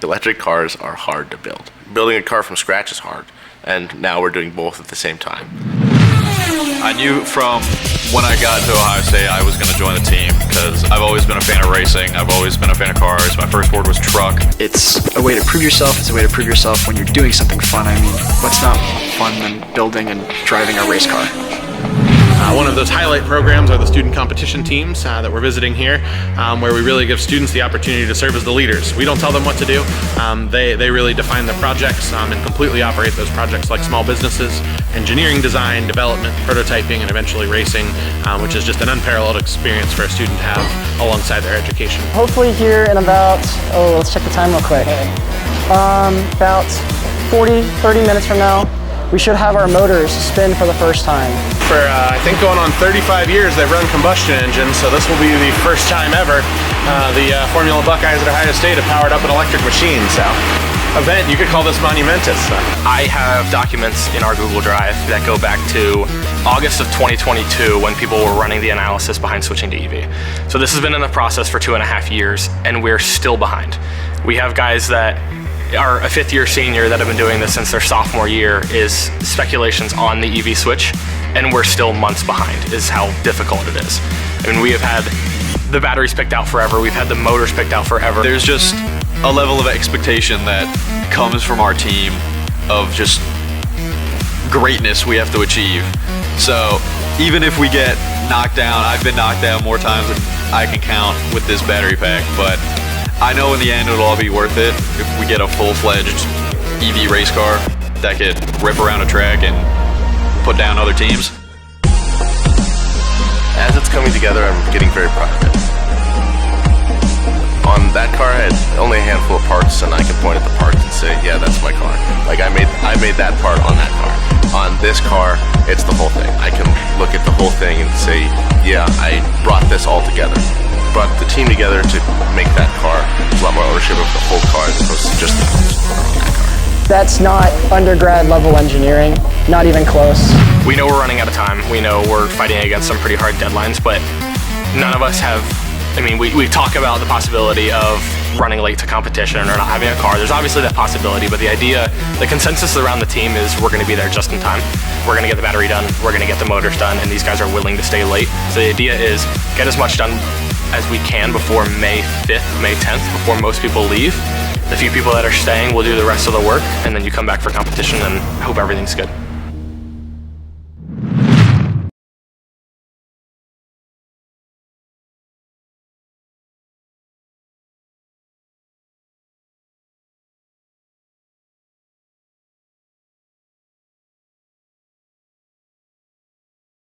Electric cars are hard to build. Building a car from scratch is hard, and now we're doing both at the same time. I knew from when I got to Ohio State I was going to join the team because I've always been a fan of racing. I've always been a fan of cars. My first word was truck. It's a way to prove yourself. It's a way to prove yourself when you're doing something fun. I mean, what's not fun than building and driving a race car? One of those highlight programs are the student competition teams that we're visiting here, where we really give students the opportunity to serve as the leaders. We don't tell them what to do. They really define the projects and completely operate those projects like small businesses. Engineering, design, development, prototyping, and eventually racing, which is just an unparalleled experience for a student to have alongside their education. Hopefully here in about, let's check the time real quick. About 30 minutes from now, we should have our motors spin for the first time. For, I think going on 35 years, they've run combustion engines, so this will be the first time ever the Formula Buckeyes at Ohio State have powered up an electric machine, so event, you could call this monumentous. I have documents in our Google Drive that go back to August of 2022 when people were running the analysis behind switching to EV. So this has been in the process for 2.5 years, and we're still behind. We have guys that are a fifth-year senior that have been doing this since their sophomore year is speculations on the EV switch, and we're still months behind is how difficult it is. I mean, we have had the batteries picked out forever, we've had the motors picked out forever. There's just a level of expectation that comes from our team of just greatness we have to achieve. So even if we get knocked down, I've been knocked down more times than I can count with this battery pack, but I know in the end it'll all be worth it if we get a full-fledged EV race car that could rip around a track and put down other teams. As it's coming together, I'm getting very proud of it. On that car, I had only a handful of parts, and I can point at the parts and say, yeah, that's my car. Like, I made that part on that car. On this car, it's the whole thing. I can look at the whole thing and say, yeah, I brought this all together. Brought the team together to make that car. There's a lot more ownership of the whole car as opposed to just the parts on that car. That's not undergrad level engineering, not even close. We know we're running out of time. We know we're fighting against some pretty hard deadlines, but none of us have, I mean, we talk about the possibility of running late to competition or not having a car. There's obviously that possibility, but the consensus around the team is we're gonna be there just in time. We're gonna get the battery done, we're gonna get the motors done, and these guys are willing to stay late. So the idea is get as much done as we can before May 5th, May 10th, before most people leave. The few people that are staying will do the rest of the work, and then you come back for competition and hope everything's good.